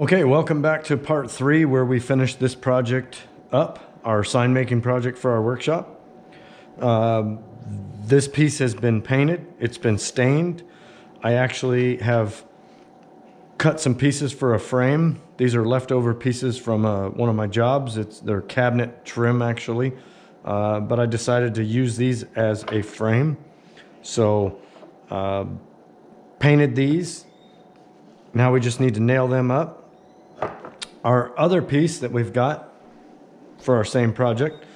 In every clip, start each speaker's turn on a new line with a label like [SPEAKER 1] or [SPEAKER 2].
[SPEAKER 1] Okay, welcome back to part 3 where we finished this project up, our sign making project for our workshop. This piece has been painted, it's been stained. I actually have cut some pieces for a frame. These are leftover pieces from one of my jobs. They're cabinet trim actually, but I decided to use these as a frame. So painted these. Now we just need to nail them up. Our other piece that we've got for our same project,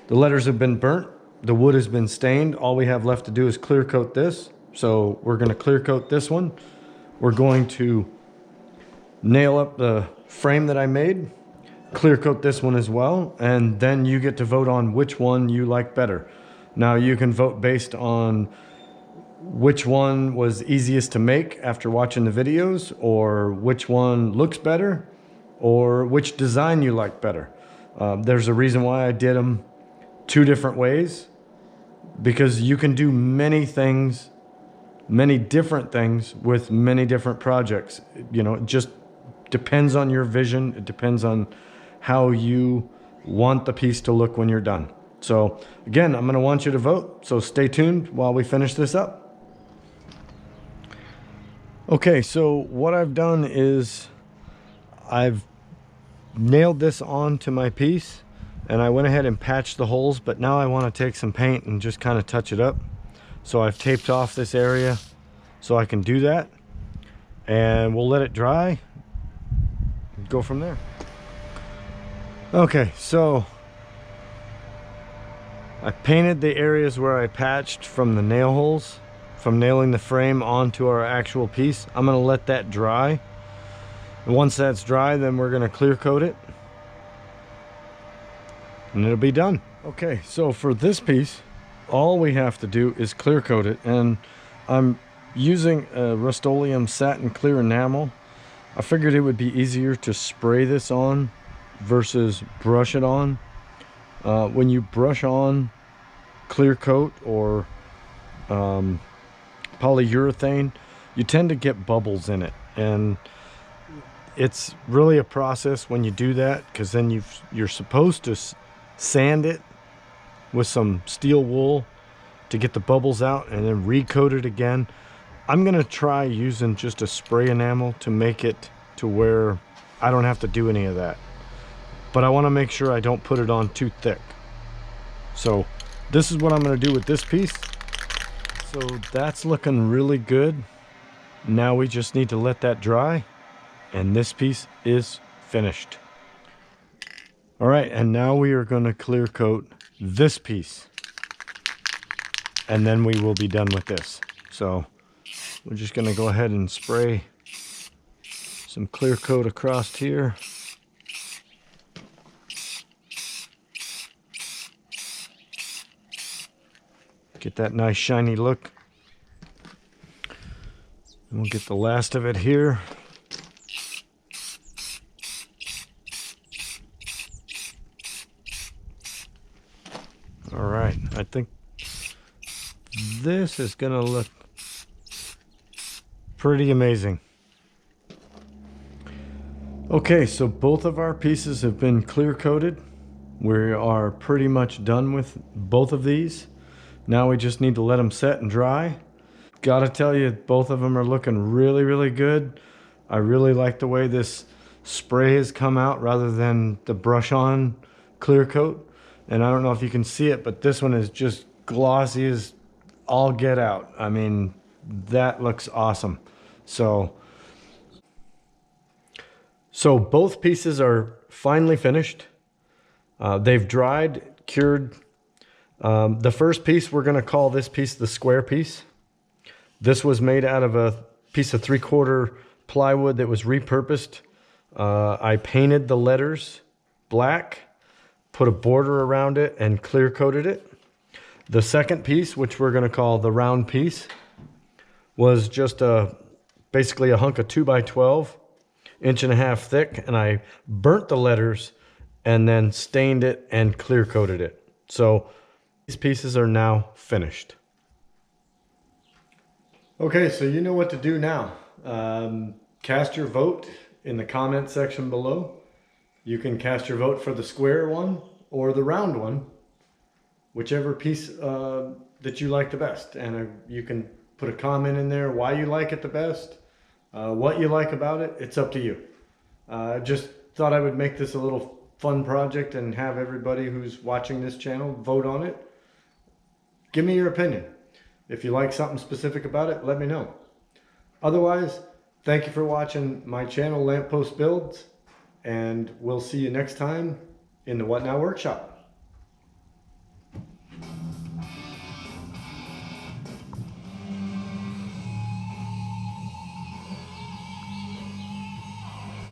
[SPEAKER 1] the letters have been burnt, the wood has been stained. All we have left to do is clear coat this. So we're going to clear coat this one. We're going to nail up the frame that I made, clear coat this one as well, and then you get to vote on which one you like better. Now you can vote based on which one was easiest to make after watching the videos, or which one looks better, or which design you like better. There's a reason why I did them 2 different ways, because you can do many things, many different things with many different projects. You know, it just depends on your vision. It depends on how you want the piece to look when you're done. So again, I'm going to want you to vote. So stay tuned while we finish this up. Okay, so what I've done is I've nailed this onto my piece and I went ahead and patched the holes, but now I want to take some paint and just kind of touch it up. So I've taped off this area so I can do that, and we'll let it dry and go from there. Okay, so I painted the areas where I patched from the nail holes, from nailing the frame onto our actual piece. I'm going to let that dry. And once that's dry, then we're going to clear coat it and it'll be done. Okay, so for this piece, all we have to do is clear coat it, and I'm using a Rust-Oleum satin clear enamel. I figured it would be easier to spray this on versus brush it on. When you brush on clear coat or polyurethane, you tend to get bubbles in it, and it's really a process when you do that, because then you're supposed to sand it with some steel wool to get the bubbles out and then recoat it again. I'm gonna try using just a spray enamel to make it to where I don't have to do any of that, but I want to make sure I don't put it on too thick. So this is what I'm going to do with this piece. So that's looking really good. Now we just need to let that dry, and this piece is finished. All right, and now we are going to clear coat this piece, and then we will be done with this. So we're just going to go ahead and spray some clear coat across here. Get that nice shiny look. And we'll get the last of it here. All right, I think this is gonna look pretty amazing. Okay, so both of our pieces have been clear coated. We are pretty much done with both of these. Now we just need to let them set and dry. Gotta tell you, both of them are looking really, really good. I really like the way this spray has come out rather than the brush on clear coat. And I don't know if you can see it, but this one is just glossy as all get out. I mean, that looks awesome. So both pieces are finally finished. They've dried, cured. The first piece, we're gonna call this piece the square piece. This was made out of a piece of 3/4 plywood that was repurposed. I painted the letters black, put a border around it, and clear coated it. The second piece, which we're gonna call the round piece, was just basically a hunk of 2x12, 1.5 thick, and I burnt the letters and then stained it and clear coated it. So these pieces are now finished. Okay, so you know what to do now. Cast your vote in the comment section below. You can cast your vote for the square one or the round one, whichever piece that you like the best. And you can put a comment in there why you like it the best, what you like about it. It's up to you. Just thought I would make this a little fun project and have everybody who's watching this channel vote on it. Give me your opinion. If you like something specific about it, let me know. Otherwise, thank you for watching my channel, Lamppost Builds, and we'll see you next time in the What Now Workshop.